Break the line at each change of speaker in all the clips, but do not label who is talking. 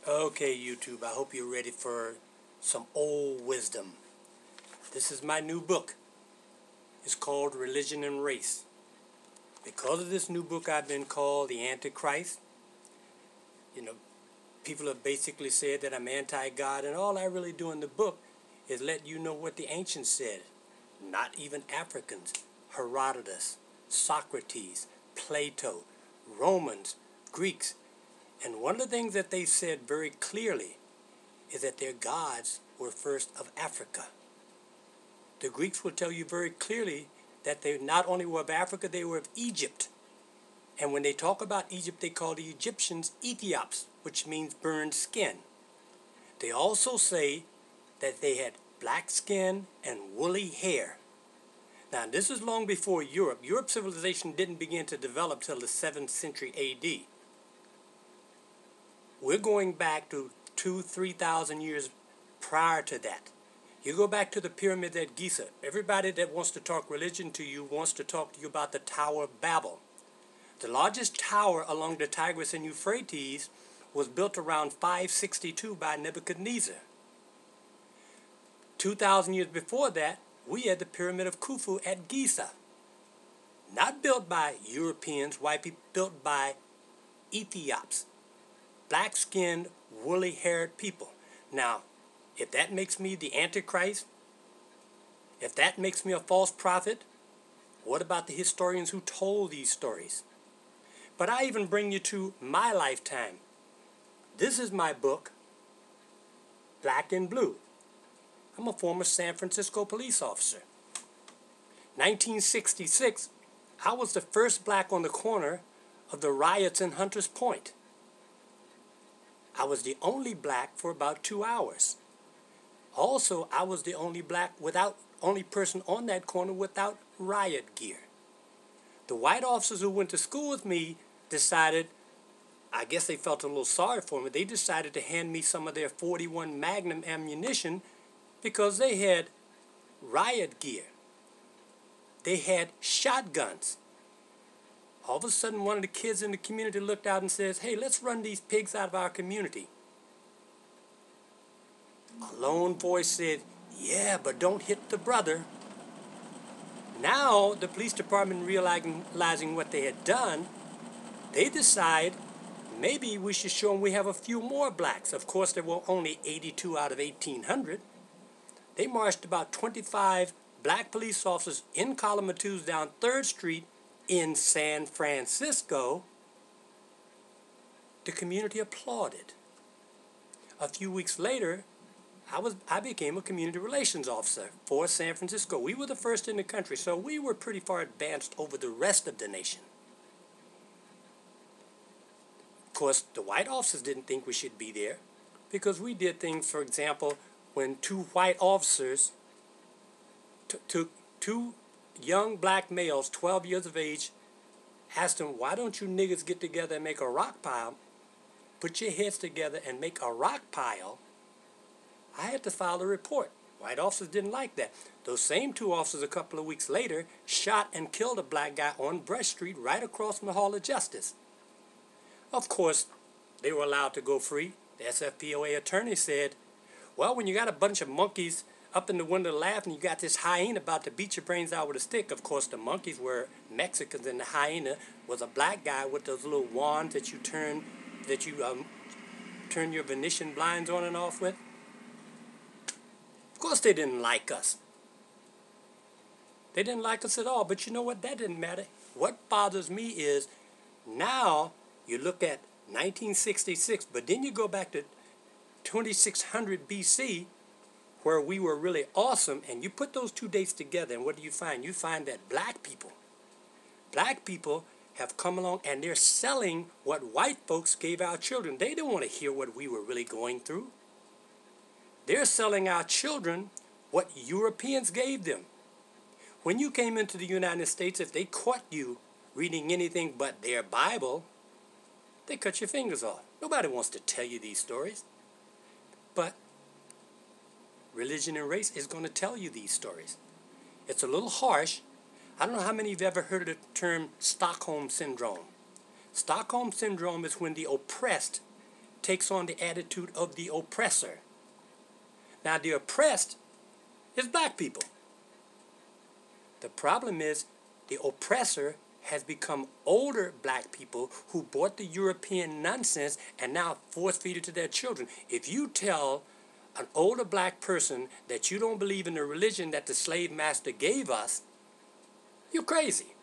Okay, YouTube, I hope you're ready for some old wisdom. This is my new book. It's called Religion and Race. Because of this new book, I've been called the Antichrist. You know, people have basically said that I'm anti-God, and all I really do in the book is let you know what the ancients said. Not even Africans. Herodotus, Socrates, Plato, Romans, Greeks. And one of the things that they said very clearly is that their gods were first of Africa. The Greeks will tell you very clearly that they not only were of Africa, they were of Egypt. And when they talk about Egypt, they call the Egyptians Ethiops, which means burned skin. They also say that they had black skin and woolly hair. Now, this is long before Europe. Europe civilization didn't begin to develop till the 7th century AD. We're going back to 3,000 years prior to that. You go back to the pyramids at Giza. Everybody that wants to talk religion to you wants to talk to you about the Tower of Babel. The largest tower along the Tigris and Euphrates was built around 562 by Nebuchadnezzar. 2,000 years before that, we had the Pyramid of Khufu at Giza. Not built by Europeans, white people, built by Ethiops. Black-skinned, woolly-haired people. Now, if that makes me the Antichrist, if that makes me a false prophet, what about the historians who told these stories? But I even bring you to my lifetime. This is my book, Black and Blue. I'm a former San Francisco police officer. 1966, I was the first black on the corner of the riots in Hunters Point. I was the only black for about 2 hours. Also, I was the only only person on that corner without riot gear. The white officers who went to school with me decided, I guess they felt a little sorry for me, they decided to hand me some of their 41 Magnum ammunition because they had riot gear. They had shotguns. All of a sudden, one of the kids in the community looked out and says, "Hey, let's run these pigs out of our community." A lone voice said, "Yeah, but don't hit the brother." Now, the police department realizing what they had done, they decide maybe we should show them we have a few more blacks. Of course, there were only 82 out of 1,800. They marched about 25 black police officers in column of twos down 3rd Street in San Francisco. The community applauded. A few weeks later, I became a community relations officer for San Francisco. We were the first in the country, so we were pretty far advanced over the rest of the nation. Of course, the white officers didn't think we should be there because we did things, for example, when 2 white officers took 2 young black males, 12 years of age, asked them, "Why don't you niggers get together and make a rock pile? Put your heads together and make a rock pile." I had to file a report. White officers didn't like that. Those same 2 officers a couple of weeks later shot and killed a black guy on Brush Street right across from the Hall of Justice. Of course, they were allowed to go free. The SFPOA attorney said, "Well, when you got a bunch of monkeys up in the window laughing, you got this hyena about to beat your brains out with a stick." Of course, the monkeys were Mexicans, and the hyena was a black guy with those little wands that you turn your Venetian blinds on and off with. Of course, they didn't like us. They didn't like us at all. But you know what? That didn't matter. What bothers me is now you look at 1966, but then you go back to 2600 BC, where we were really awesome, and you put those 2 dates together, and what do you find? You find that black people have come along, and they're selling what white folks gave our children. They don't want to hear what we were really going through. They're selling our children what Europeans gave them. When you came into the United States, if they caught you reading anything but their Bible, they cut your fingers off. Nobody wants to tell you these stories. But Religion and Race is going to tell you these stories. It's a little harsh. I don't know how many of you have ever heard of the term Stockholm Syndrome. Stockholm Syndrome is when the oppressed takes on the attitude of the oppressor. Now, the oppressed is black people. The problem is the oppressor has become older black people who bought the European nonsense and now force feed it to their children. If you tell an older black person that you don't believe in the religion that the slave master gave us, you're crazy.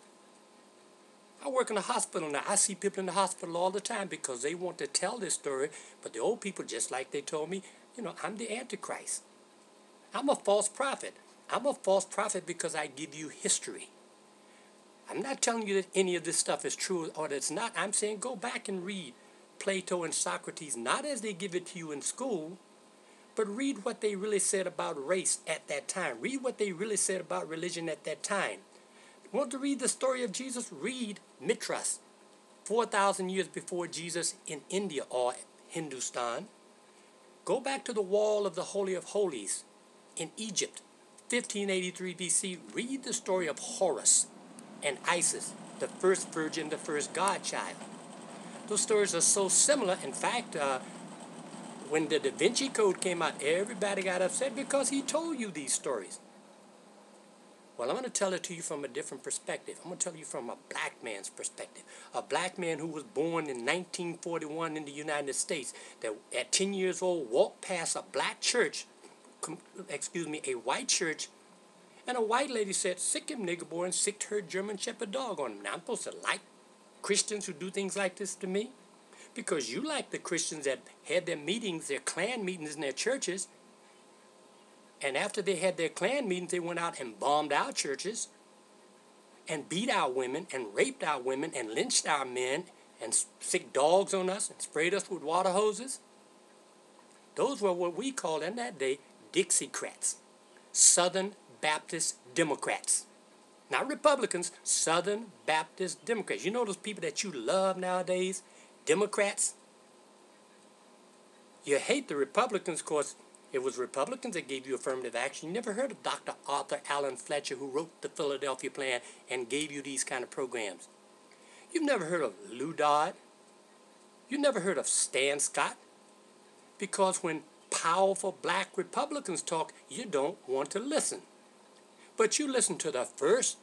I work in a hospital now. I see people in the hospital all the time because they want to tell this story, but the old people, just like they told me, I'm the Antichrist. I'm a false prophet. I'm a false prophet because I give you history. I'm not telling you that any of this stuff is true or that it's not. I'm saying go back and read Plato and Socrates, not as they give it to you in school, but read what they really said about race at that time. Read what they really said about religion at that time. Want to read the story of Jesus? Read Mithras, 4,000 years before Jesus in India or Hindustan. Go back to the wall of the Holy of Holies in Egypt, 1583 BC. Read the story of Horus and Isis, the first virgin, the first godchild. Those stories are so similar. In fact, when the Da Vinci Code came out, everybody got upset because he told you these stories. Well, I'm going to tell it to you from a different perspective. I'm going to tell you from a black man's perspective. A black man who was born in 1941 in the United States, that at 10 years old walked past a black church, a white church, and a white lady said, "Sick him, nigger boy," and sicked her German Shepherd dog on him. Now, I'm supposed to like Christians who do things like this to me? Because you like the Christians that had their meetings, their Klan meetings in their churches, and after they had their Klan meetings, they went out and bombed our churches and beat our women and raped our women and lynched our men and sicked dogs on us and sprayed us with water hoses. Those were what we called in that day Dixiecrats, Southern Baptist Democrats. Not Republicans, Southern Baptist Democrats. You know those people that you love nowadays? Democrats? You hate the Republicans because it was Republicans that gave you affirmative action. You never heard of Dr. Arthur Allen Fletcher, who wrote the Philadelphia Plan and gave you these kind of programs. You've never heard of Lou Dodd. You never heard of Stan Scott. Because when powerful black Republicans talk, you don't want to listen. But you listen to the first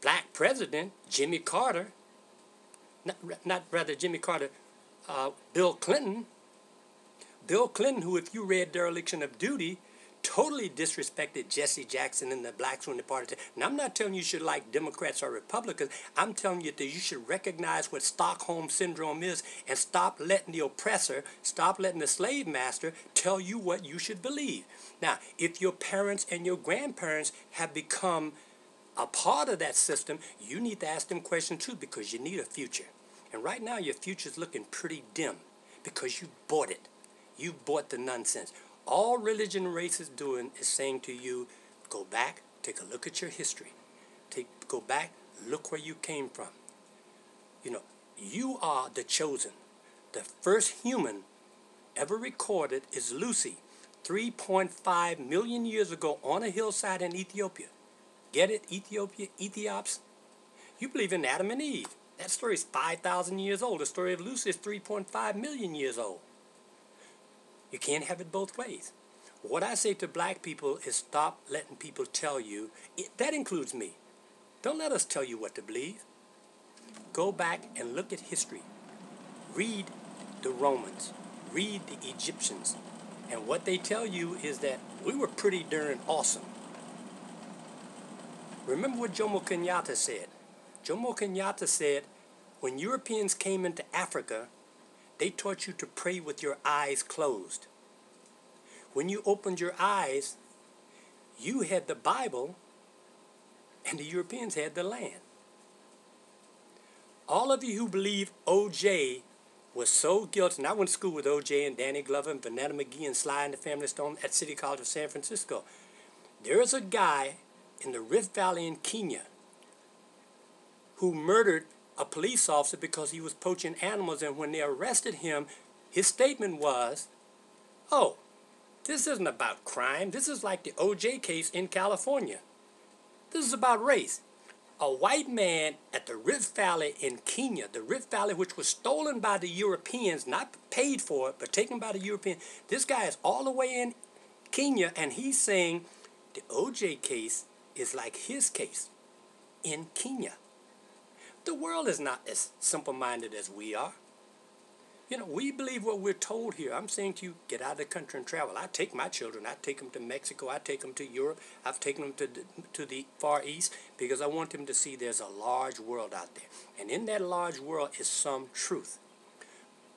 black president, Jimmy Carter, Bill Clinton. Bill Clinton, who, if you read Dereliction of Duty, totally disrespected Jesse Jackson and the blacks when they party. And I'm not telling you should like Democrats or Republicans. I'm telling you that you should recognize what Stockholm Syndrome is and stop letting the oppressor, stop letting the slave master tell you what you should believe. Now, if your parents and your grandparents have become a part of that system, you need to ask them questions too, because you need a future. And right now, your future's looking pretty dim because you bought it. You bought the nonsense. All religion and race is doing is saying to you, go back, take a look at your history. Go back, look where you came from. You are the chosen. The first human ever recorded is Lucy, 3.5 million years ago on a hillside in Ethiopia. Get it? Ethiopia, Ethiops? You believe in Adam and Eve. That story is 5,000 years old. The story of Lucy is 3.5 million years old. You can't have it both ways. What I say to black people is stop letting people tell you. That includes me. Don't let us tell you what to believe. Go back and look at history. Read the Romans. Read the Egyptians. And what they tell you is that we were pretty darn awesome. Remember what Jomo Kenyatta said. Jomo Kenyatta said, when Europeans came into Africa, they taught you to pray with your eyes closed. When you opened your eyes, you had the Bible, and the Europeans had the land. All of you who believe O.J. was so guilty, and I went to school with O.J. and Danny Glover and Vanetta McGee and Sly and the Family Stone at City College of San Francisco. There is a guy in the Rift Valley in Kenya who murdered a police officer because he was poaching animals, and when they arrested him, his statement was, "Oh, this isn't about crime. This is like the O.J. case in California. This is about race." A white man at the Rift Valley in Kenya, the Rift Valley which was stolen by the Europeans, not paid for it, but taken by the Europeans. This guy is all the way in Kenya, and he's saying the OJ case is like his case in Kenya. The world is not as simple-minded as we are. You know, we believe what we're told here. I'm saying to you, get out of the country and travel. I take my children. I take them to Mexico. I take them to Europe. I've taken them to the Far East because I want them to see there's a large world out there. And in that large world is some truth.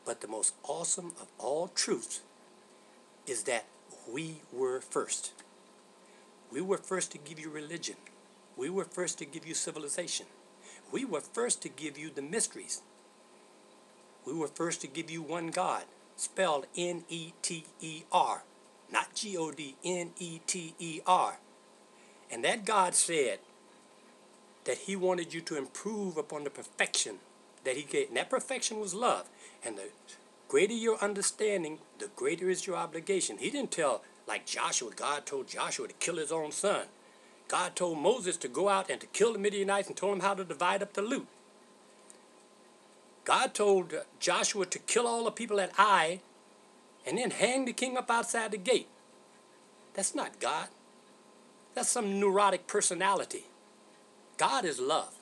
But the most awesome of all truths is that we were first. We were first to give you religion. We were first to give you civilization. We were first to give you the mysteries. We were first to give you one God, spelled N-E-T-E-R, not G-O-D, N-E-T-E-R. And that God said that he wanted you to improve upon the perfection that he gave. And that perfection was love. And the greater your understanding, the greater is your obligation. He didn't tell, like Joshua, God told Joshua to kill his own son. God told Moses to go out and to kill the Midianites and told him how to divide up the loot. God told Joshua to kill all the people at Ai and then hang the king up outside the gate. That's not God. That's some neurotic personality. God is love.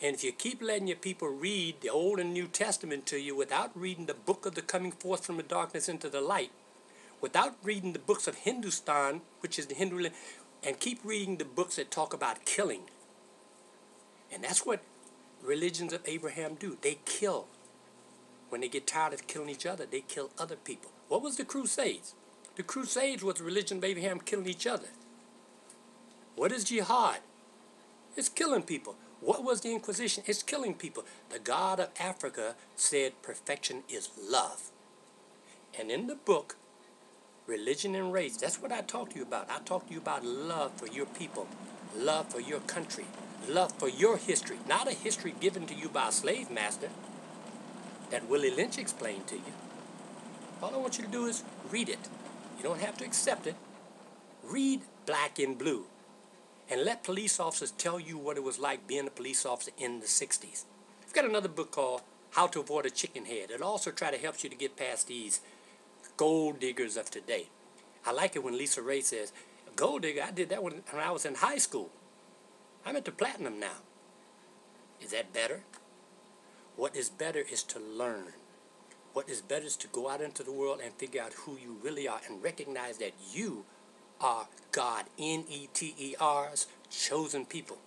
And if you keep letting your people read the Old and New Testament to you without reading the book of the coming forth from the darkness into the light, without reading the books of Hindustan, which is the Hindu, and keep reading the books that talk about killing. And that's what religions of Abraham do. They kill. When they get tired of killing each other, they kill other people. What was the Crusades? The Crusades was the religion of Abraham killing each other. What is jihad? It's killing people. What was the Inquisition? It's killing people. The God of Africa said perfection is love. And in the book, Religion and Race, that's what I talk to you about. I talk to you about love for your people, love for your country, love for your history, not a history given to you by a slave master that Willie Lynch explained to you. All I want you to do is read it. You don't have to accept it. Read Black and Blue and let police officers tell you what it was like being a police officer in the 60s. I've got another book called How to Avoid a Chicken Head. It also try to help you to get past these gold diggers of today. I like it when Lisa Ray says, gold digger, I did that when I was in high school. I'm into platinum now. Is that better? What is better is to learn. What is better is to go out into the world and figure out who you really are and recognize that you are God, N-E-T-E-R's chosen people.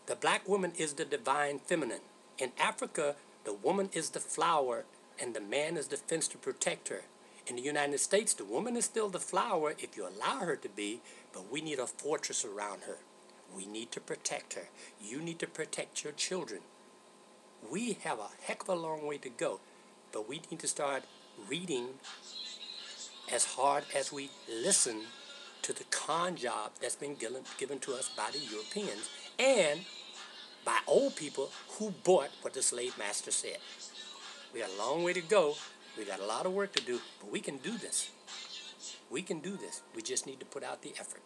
The black woman is the divine feminine. In Africa, the woman is the flower and the man is the fence to protect her. In the United States, the woman is still the flower if you allow her to be, but we need a fortress around her. We need to protect her. You need to protect your children. We have a heck of a long way to go, but we need to start reading as hard as we listen to the con job that's been given to us by the Europeans and by old people who bought what the slave master said. We got a long way to go. We got a lot of work to do, but we can do this. We can do this. We just need to put out the effort.